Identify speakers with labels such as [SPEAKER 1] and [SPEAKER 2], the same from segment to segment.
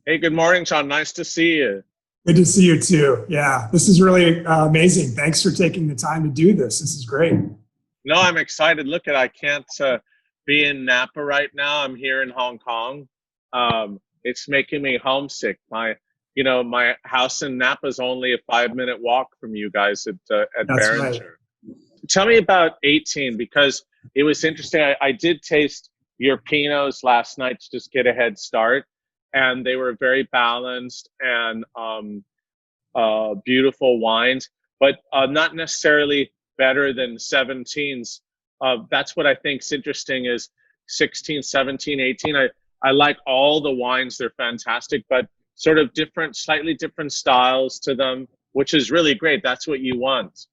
[SPEAKER 1] Hey, good morning, Jon. Nice to see you.
[SPEAKER 2] Good to see you too. Yeah, this is really amazing. Thanks for taking the time to do this. This is great.
[SPEAKER 1] No, I'm excited. Look I can't be in Napa right now. I'm here in Hong Kong. It's making me homesick. My house in Napa is only a 5-minute walk from you guys at
[SPEAKER 2] That's
[SPEAKER 1] Beringer.
[SPEAKER 2] right.
[SPEAKER 1] Tell me about 18, because it was interesting. I did taste your Pinots last night to just get a head start, and they were very balanced and beautiful wines, but not necessarily better than 17s. That's what I think is interesting is 16, 17, 18. I like all the wines. They're fantastic, but sort of different, slightly different styles to them, which is really great. That's what you want.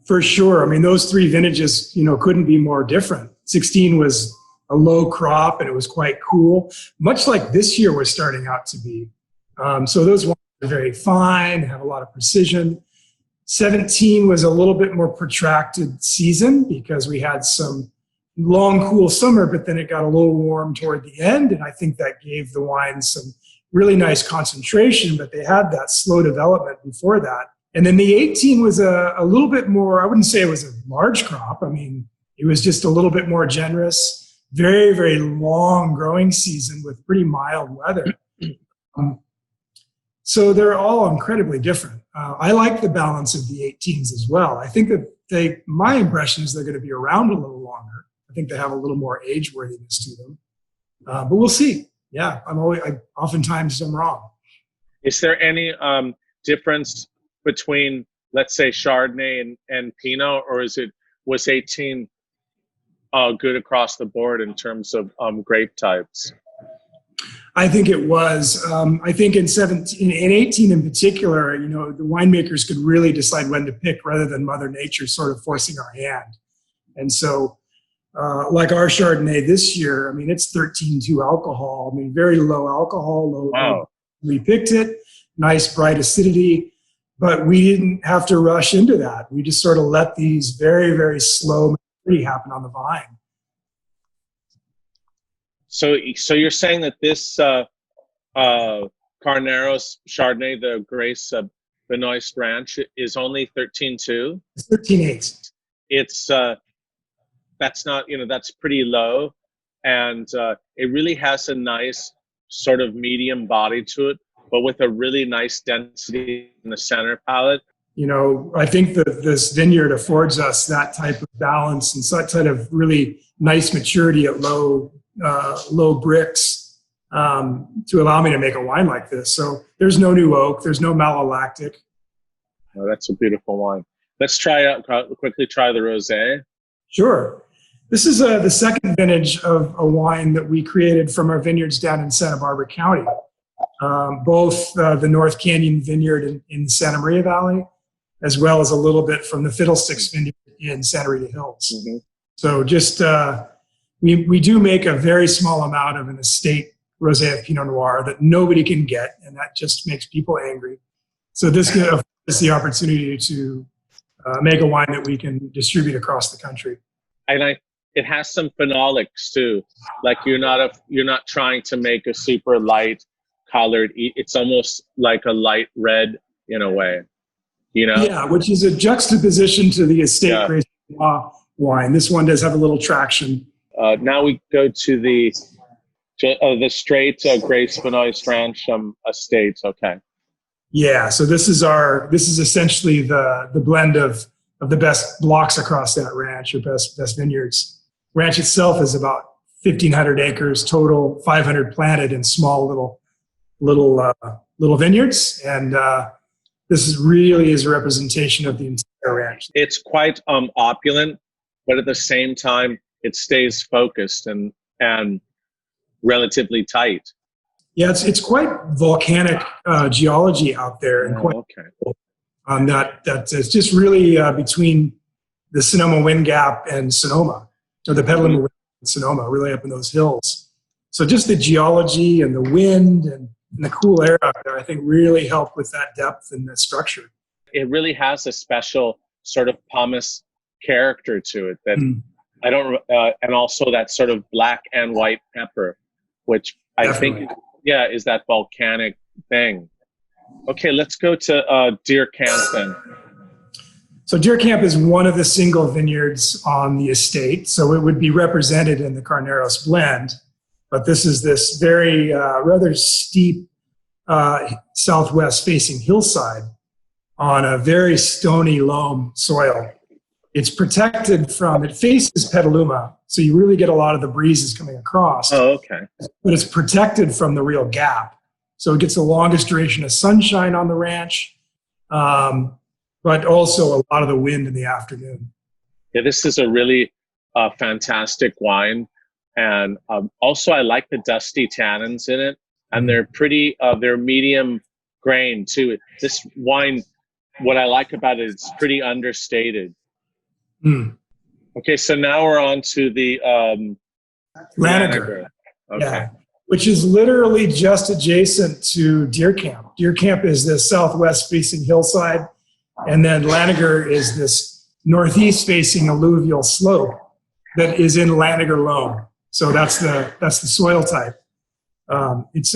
[SPEAKER 2] For sure. I mean, those three vintages, couldn't be more different. 16 was a low crop and it was quite cool, much like this year was starting out to be. So those wines are very fine, have a lot of precision. 17 was a little bit more protracted season because we had some long, cool summer, but then it got a little warm toward the end. And I think that gave the wines some really nice concentration, but they had that slow development before that. And then the 18 was a little bit more, I wouldn't say it was a large crop. I mean, it was just a little bit more generous, very, very long growing season with pretty mild weather. So they're all incredibly different. I like the balance of the 18s as well. I think that my impression is they're going to be around a little longer. I think they have a little more age worthiness to them, but we'll see. Yeah, oftentimes I'm wrong.
[SPEAKER 1] Is there any difference between, let's say, Chardonnay and Pinot, or was 18 good across the board in terms of grape types?
[SPEAKER 2] I think it was. I think in 18 in particular, the winemakers could really decide when to pick rather than Mother Nature sort of forcing our hand. And so, like our Chardonnay this year, I mean, it's 13.2 alcohol. I mean, very low alcohol.
[SPEAKER 1] Wow.
[SPEAKER 2] We picked it, nice bright acidity, but we didn't have to rush into that. We just sort of let these very, very slow maturity happen on the vine.
[SPEAKER 1] So you're saying that this Carneros Chardonnay, the Grace Benoist Ranch, is only 13.2?
[SPEAKER 2] It's 13.8.
[SPEAKER 1] It's that's not, that's pretty low, and it really has a nice sort of medium body to it, but with a really nice density in the center palate.
[SPEAKER 2] I think that this vineyard affords us that type of balance and that type of really nice maturity at low bricks to allow me to make a wine like this. So there's no new oak, there's no malolactic.
[SPEAKER 1] Oh, that's a beautiful wine. Let's quickly try the Rosé.
[SPEAKER 2] Sure. This is the second vintage of a wine that we created from our vineyards down in Santa Barbara County. Both the North Canyon Vineyard in the Santa Maria Valley, as well as a little bit from the Fiddlesticks Vineyard in Santa Rita Hills. Mm-hmm. So just, we do make a very small amount of an estate Rosé of Pinot Noir that nobody can get, and that just makes people angry. So this gives us the opportunity to make a wine that we can distribute across the country.
[SPEAKER 1] And it has some phenolics too. Like you're not trying to make a super light colored. It's almost like a light red in a way,
[SPEAKER 2] Yeah, which is a juxtaposition to the estate Grace wine. This one does have a little traction.
[SPEAKER 1] Now we go to the straight Grace Benoist Ranch estate. Okay.
[SPEAKER 2] Yeah, so this is essentially the blend of the best blocks across that ranch, or best vineyards. Ranch itself is about 1,500 acres total, 500 planted in small little vineyards, and this really is a representation of the entire ranch.
[SPEAKER 1] It's quite opulent, but at the same time, it stays focused and relatively tight.
[SPEAKER 2] Yeah, it's quite volcanic geology out there, and quite cool. It's just really between the Sonoma Wind Gap and Sonoma, or the Petaluma Wind and Sonoma, really up in those hills. So just the geology and the wind and the cool air out there, I think, really help with that depth and the structure.
[SPEAKER 1] It really has a special sort of pomace character to it that and also that sort of black and white pepper, which I think yeah, is that volcanic thing. Okay, let's go to Deer Camp then.
[SPEAKER 2] So Deer Camp is one of the single vineyards on the estate, so it would be represented in the Carneros blend. But this is this very rather steep southwest-facing hillside on a very stony loam soil. It's protected from, it faces Petaluma, so you really get a lot of the breezes coming across.
[SPEAKER 1] Oh, okay.
[SPEAKER 2] But it's protected from the real gap. So it gets the longest duration of sunshine on the ranch, but also a lot of the wind in the afternoon.
[SPEAKER 1] Yeah, this is a really fantastic wine. And also I like the dusty tannins in it. And they're pretty, they're medium grain too. This wine, what I like about it, it's pretty understated.
[SPEAKER 2] Mm.
[SPEAKER 1] Okay, so now we're on to the
[SPEAKER 2] Laniger.
[SPEAKER 1] Okay.
[SPEAKER 2] Yeah, which is literally just adjacent to Deer Camp. Deer Camp is this southwest-facing hillside, and then Laniger is this northeast-facing alluvial slope that is in Laniger loam. So that's the soil type. It's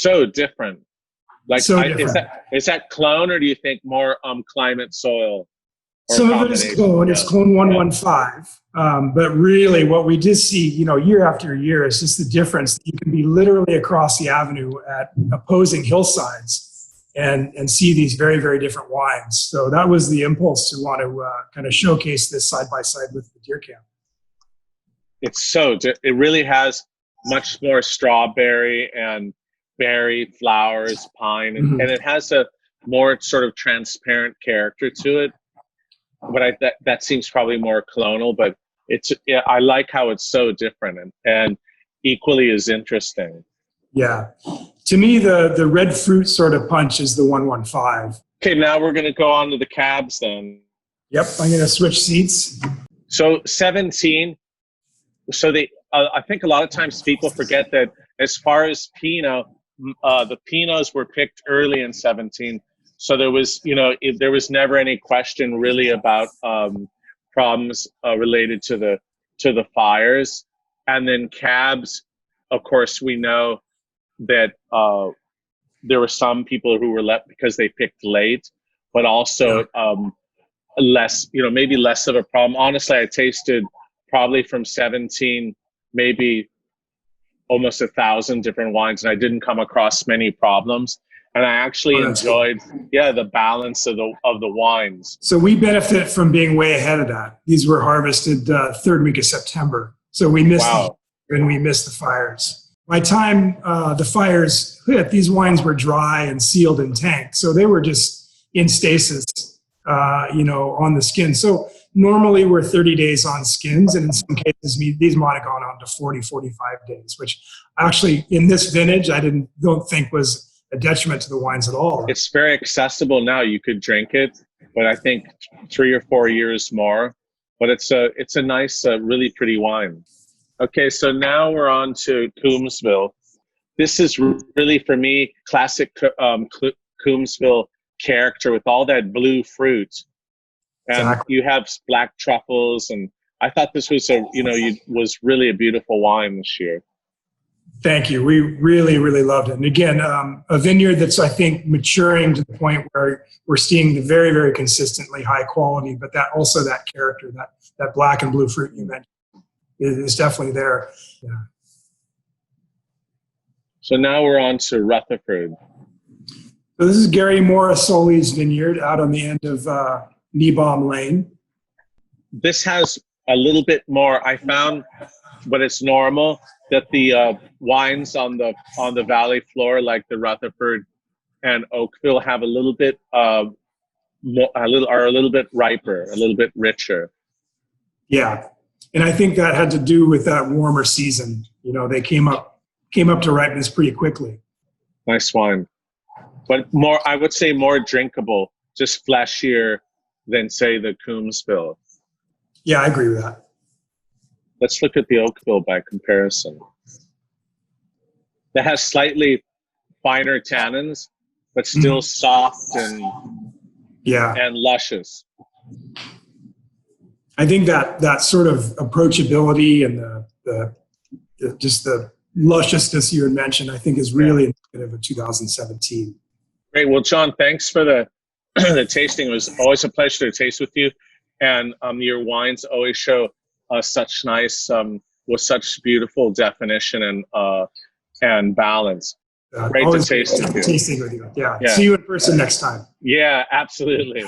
[SPEAKER 2] so
[SPEAKER 1] different. Like,
[SPEAKER 2] so different.
[SPEAKER 1] Is that clone, or do you think more climate soil?
[SPEAKER 2] Some of it is clone. It's clone 115. But really, what we just see, year after year, is just the difference. You can be literally across the avenue at opposing hillsides and see these very, very different wines. So that was the impulse to want to kind of showcase this side by side with the Deer Camp.
[SPEAKER 1] It really has much more strawberry and berry, flowers, pine, and it has a more sort of transparent character to it. But that seems probably more clonal, but I like how it's so different and equally as interesting.
[SPEAKER 2] Yeah. To me, the red fruit sort of punch is the 115.
[SPEAKER 1] Okay, now we're going to go on to the cabs then.
[SPEAKER 2] Yep, I'm going to switch seats.
[SPEAKER 1] So 17. So I think a lot of times people forget that as far as Pinot, the Pinots were picked early in 17. So there was, there was never any question really about problems related to the fires. And then cabs, of course, we know that there were some people who were left because they picked late, but also less, maybe less of a problem. Honestly, I tasted probably from 17, maybe almost 1,000 different wines, and I didn't come across many problems. And I actually enjoyed, the balance of the wines.
[SPEAKER 2] So we benefit from being way ahead of that. These were harvested third week of September. So we missed and we missed the fires. By the time the fires hit, these wines were dry and sealed in tanks. So they were just in stasis, on the skin. So normally we're 30 days on skins, and in some cases these might have gone on to 40, 45 days, which actually in this vintage I don't think was a detriment to the wines at all.
[SPEAKER 1] It's very accessible now. You could drink it, but I think 3 or 4 years more. But it's a nice, really pretty wine. Okay, so now we're on to Coombsville. This is really, for me, classic Coombsville character with all that blue fruit. And
[SPEAKER 2] exactly.
[SPEAKER 1] You have black truffles, and I thought this was was really a beautiful wine this year.
[SPEAKER 2] Thank you. We really, really loved it. And again, a vineyard that's, I think, maturing to the point where we're seeing the very, very consistently high quality, but that also that character, that black and blue fruit you mentioned is definitely there. Yeah.
[SPEAKER 1] So now we're on to Rutherford.
[SPEAKER 2] So this is Gary Morrisoli's vineyard out on the end of Kneebaum Lane.
[SPEAKER 1] This has a little bit more, I found, but it's normal that the wines on the valley floor, like the Rutherford and Oakville, have a little bit are a little bit riper, a little bit richer.
[SPEAKER 2] Yeah, and I think that had to do with that warmer season. They came up to ripeness pretty quickly.
[SPEAKER 1] Nice wine, but more, I would say, more drinkable, just fleshier than, say, the Coombsville.
[SPEAKER 2] Yeah, I agree with that.
[SPEAKER 1] Let's look at the Oakville by comparison. That has slightly finer tannins, but still soft and luscious. I
[SPEAKER 2] think that sort of approachability and the lusciousness you had mentioned, I think is really indicative of 2017.
[SPEAKER 1] Great. Well, Jon, thanks for the the tasting. It was always a pleasure to taste with you, and your wines always show such nice, with such beautiful definition and balance. Great to taste with you.
[SPEAKER 2] Tasting with you. Yeah. See you in person next time.
[SPEAKER 1] Yeah, absolutely.